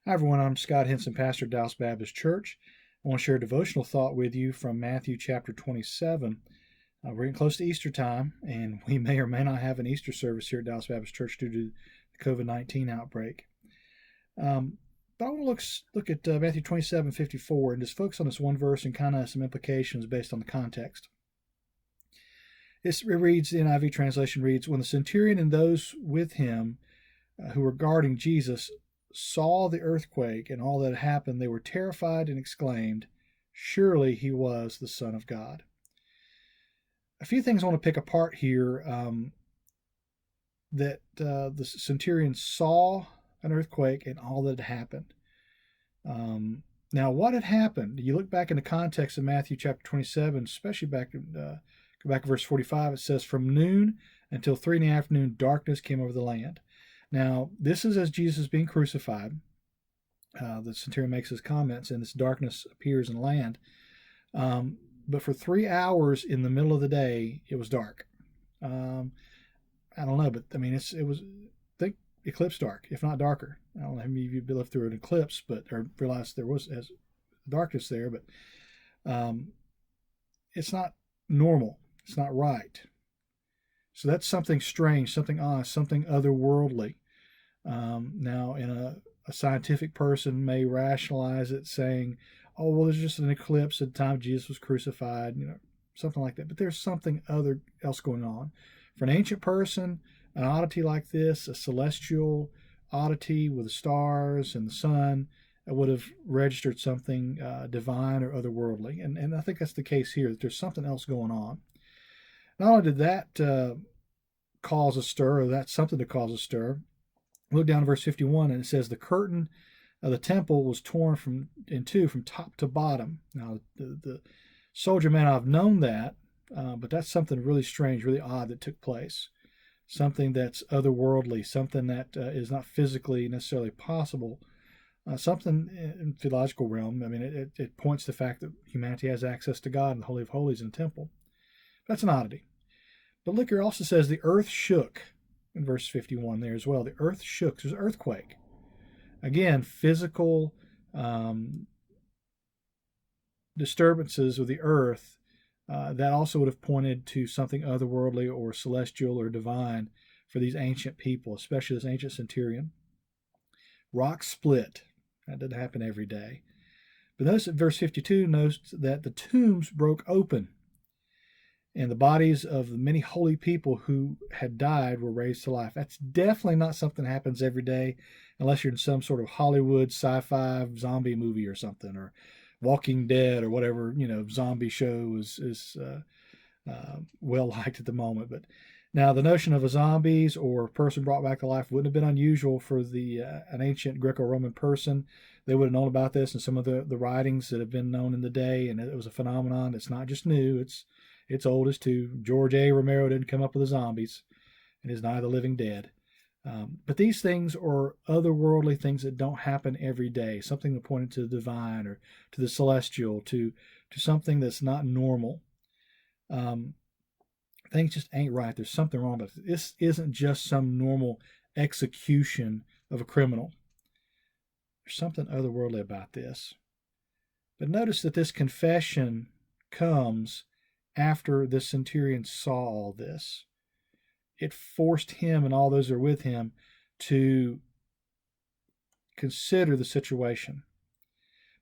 Hi, everyone. I'm Scott Henson, pastor at Dallas Baptist Church. I want to share a devotional thought with you from Matthew chapter 27. We're getting close to Easter time, and we may or may not have an Easter service here at Dallas Baptist Church due to the COVID-19 outbreak. But I want to look at Matthew 27:54 and just focus on this one verse and kind of some implications based on the context. It reads, the NIV translation reads, when the centurion and those with him who were guarding Jesus saw the earthquake and all that had happened, they were terrified and exclaimed, surely he was the Son of God. A few things I want to pick apart here. That the centurion saw an earthquake and all that had happened. Now, what had happened? You look back in the context of Matthew chapter 27, especially go back to verse 45. It says, from noon until 3 in the afternoon, darkness came over the land. Now, this is as Jesus is being crucified. The centurion makes his comments, and this darkness appears in the land. But for 3 hours in the middle of the day, it was dark. I don't know, but I mean, it was, think eclipse dark, if not darker. I don't know how many of you lived through an eclipse, or realized there was darkness there, but it's not normal. It's not right. So that's something strange, something odd, something otherworldly. Now, a scientific person may rationalize it saying, oh, well, there's just an eclipse at the time Jesus was crucified, something like that. But there's something else going on. For an ancient person, an oddity like this, a celestial oddity with the stars and the sun, would have registered something divine or otherworldly. And I think that's the case here, that there's something else going on. Not only did that cause a stir, or that's something to cause a stir, look down to verse 51, and it says, the curtain of the temple was torn in two from top to bottom. Now, the soldier may not have known that, but that's something really strange, really odd that took place. Something that's otherworldly, something that is not physically necessarily possible. Something in the theological realm. I mean, it points to the fact that humanity has access to God in the Holy of Holies in the temple. That's an oddity. But look here, it also says the earth shook in verse 51 there as well. The earth shook. There's an earthquake. Again, physical disturbances of the earth, that also would have pointed to something otherworldly or celestial or divine for these ancient people, especially this ancient centurion. Rock split. That didn't happen every day. But notice that verse 52 notes that the tombs broke open, and the bodies of the many holy people who had died were raised to life. That's definitely not something that happens every day, unless you're in some sort of Hollywood sci-fi zombie movie or something, or Walking Dead or whatever, zombie show is well liked at the moment. But now the notion of a zombies or a person brought back to life wouldn't have been unusual for an ancient Greco-Roman person. They would have known about this in some of the writings that have been known in the day, and it was a phenomenon. It's not just new. It's old as too. George A. Romero didn't come up with the zombies, and is Night of the Living Dead. But these things are otherworldly things that don't happen every day. Something that pointed to the divine or to the celestial, to something that's not normal. Things just ain't right. There's something wrong with it. This isn't just some normal execution of a criminal. There's something otherworldly about this. But notice that this confession comes after the centurion saw all this. It forced him and all those who are with him to consider the situation.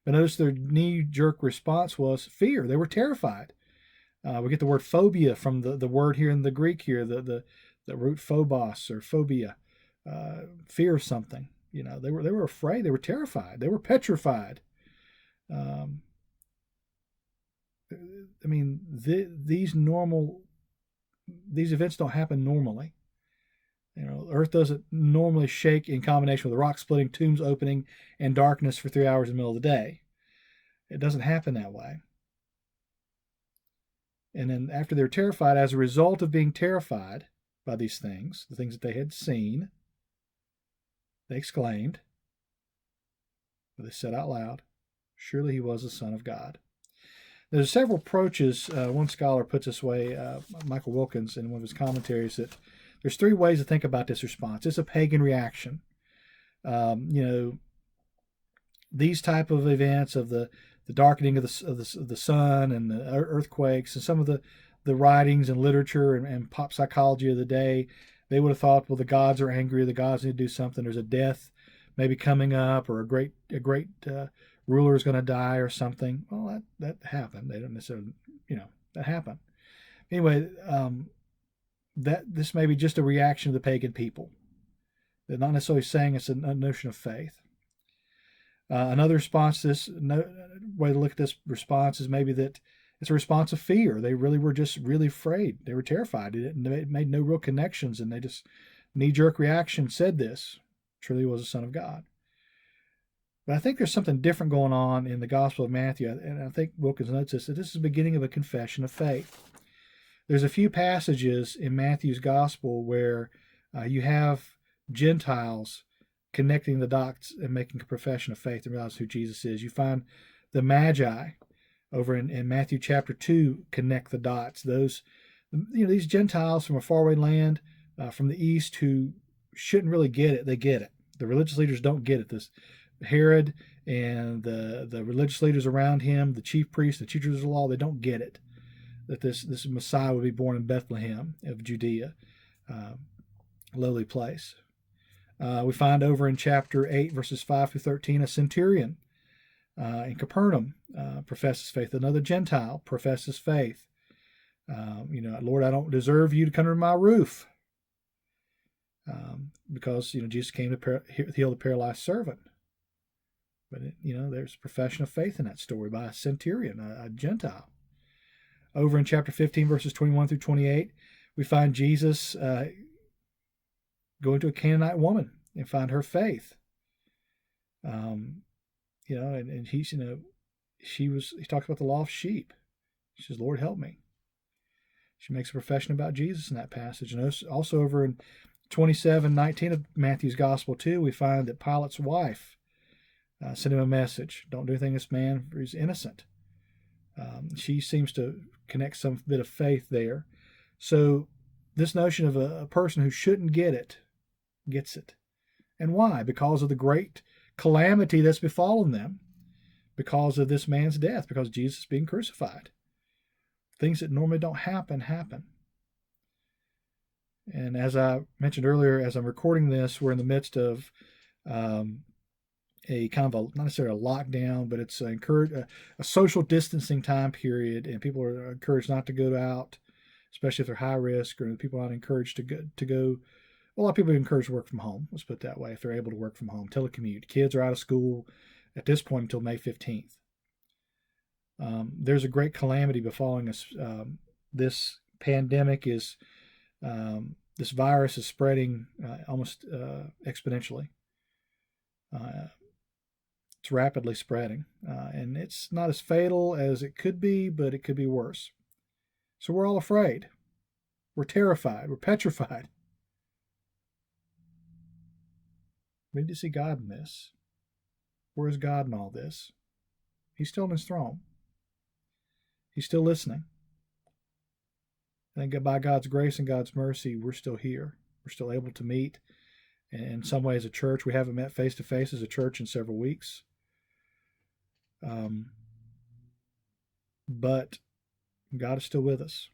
But notice their knee-jerk response was fear. They were terrified. We get the word phobia from the word here in the Greek here, the root phobos or phobia, fear of something. They were afraid. They were terrified. They were petrified. These events don't happen normally. Earth doesn't normally shake in combination with a rock splitting, tombs opening, and darkness for 3 hours in the middle of the day. It doesn't happen that way. And then after they're terrified, as a result of being terrified by these things, the things that they had seen, they exclaimed, or they said out loud, surely he was the Son of God. There's several approaches. One scholar puts this way, Michael Wilkins, in one of his commentaries, that there's 3 ways to think about this response. It's a pagan reaction. these type of events of the darkening of the sun and the earthquakes and some of the writings and literature and pop psychology of the day, they would have thought, well, the gods are angry, the gods need to do something. There's a death maybe coming up, or a great ruler is going to die or something. Well, that happened. They don't necessarily, that happened. Anyway, that this may be just a reaction of the pagan people. They're not necessarily saying it's a notion of faith. Another response to this, way to look at this response is maybe that it's a response of fear. They really were just really afraid. They were terrified. They made no real connections, and they just knee-jerk reaction said this truly was the Son of God. But I think there's something different going on in the Gospel of Matthew, and I think Wilkins notes this, that this is the beginning of a confession of faith. There's a few passages in Matthew's Gospel where you have Gentiles connecting the dots and making a profession of faith and realize who Jesus is. You find the Magi over in Matthew chapter 2 connect the dots. Those, these Gentiles from a faraway land, from the east, who shouldn't really get it, they get it. The religious leaders don't get it. This Herod and the religious leaders around him, the chief priests, the teachers of the law, they don't get it, that this Messiah would be born in Bethlehem of Judea, lowly place. We find over in chapter 8, verses 5 through 13, a centurion in Capernaum professes faith. Another Gentile professes faith. Lord, I don't deserve you to come under my roof. Because, Jesus came to heal the paralyzed servant. But, there's a profession of faith in that story by a centurion, a Gentile. Over in chapter 15, verses 21 through 28, we find Jesus go into a Canaanite woman and find her faith. And he's, he talks about the lost sheep. She says, Lord, help me. She makes a profession about Jesus in that passage. And also over in 27:19 of Matthew's Gospel too, we find that Pilate's wife sent him a message. Don't do anything to this man, for he's innocent. She seems to connect some bit of faith there. So this notion of a person who shouldn't get it, gets it. And why? Because of the great calamity that's befallen them. Because of this man's death. Because Jesus is being crucified. Things that normally don't happen. And as I mentioned earlier, as I'm recording this, we're in the midst of a kind of a, not necessarily a lockdown, but it's a social distancing time period, and people are encouraged not to go out, especially if they're high risk, or people are not encouraged to go. A lot of people are encouraged to work from home. Let's put it that way. If they're able to work from home, telecommute. Kids are out of school at this point until May 15th. There's a great calamity befalling us. This pandemic is, this virus is spreading almost exponentially. It's rapidly spreading, and it's not as fatal as it could be, but it could be worse. So we're all afraid. We're terrified. We're petrified. We need to see God in this. Where is God in all this? He's still on his throne. He's still listening. And by God's grace and God's mercy, we're still here. We're still able to meet. And in some ways, a church, we haven't met face to face as a church in several weeks. But God is still with us.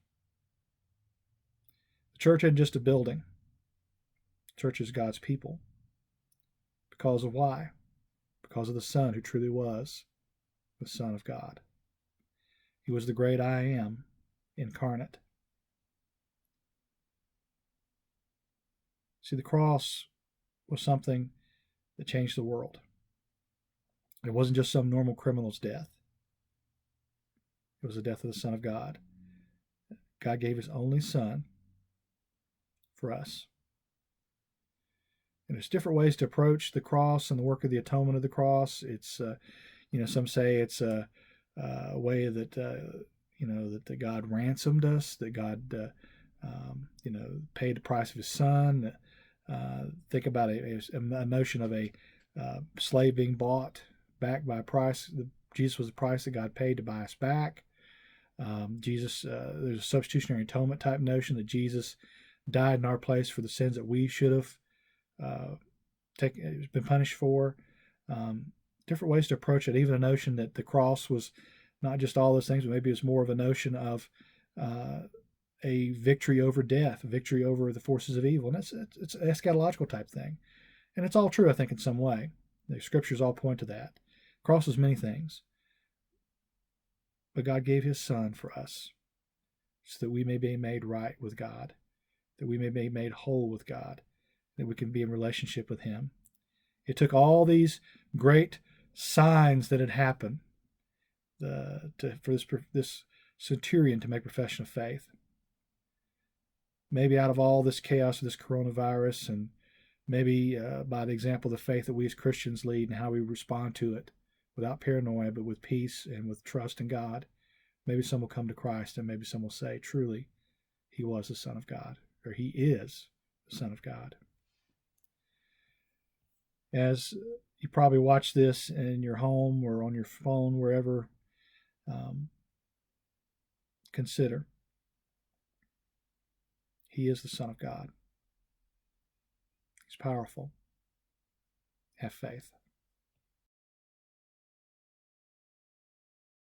The church isn't just a building. The church is God's people. Because of why? Because of the Son who truly was the Son of God. He was the great I Am incarnate. See, the cross was something that changed the world. It wasn't just some normal criminal's death. It was the death of the Son of God. God gave his only Son for us. And there's different ways to approach the cross and the work of the atonement of the cross. It's, some say it's a way that, that God ransomed us, that God, paid the price of his Son. Think about a notion of a slave being bought back by a price. Jesus was the price that God paid to buy us back. There's a substitutionary atonement type notion that Jesus died in our place for the sins that we should have been punished for. different ways to approach it. Even a notion that the cross was not just all those things, but maybe it's more of a notion of a victory over death, a victory over the forces of evil. And it's an eschatological type thing. And it's all true, I think, in some way. The scriptures all point to that. Cross is many things. But God gave his Son for us so that we may be made right with God, that we may be made whole with God, that we can be in relationship with him. It took all these great signs that had happened for this centurion to make profession of faith. Maybe out of all this chaos of this coronavirus, and maybe by the example of the faith that we as Christians lead and how we respond to it without paranoia, but with peace and with trust in God, maybe some will come to Christ, and maybe some will say, truly, he was the Son of God, or he is the Son of God. As you probably watch this in your home or on your phone, wherever, consider he is the Son of God. He's powerful. Have faith.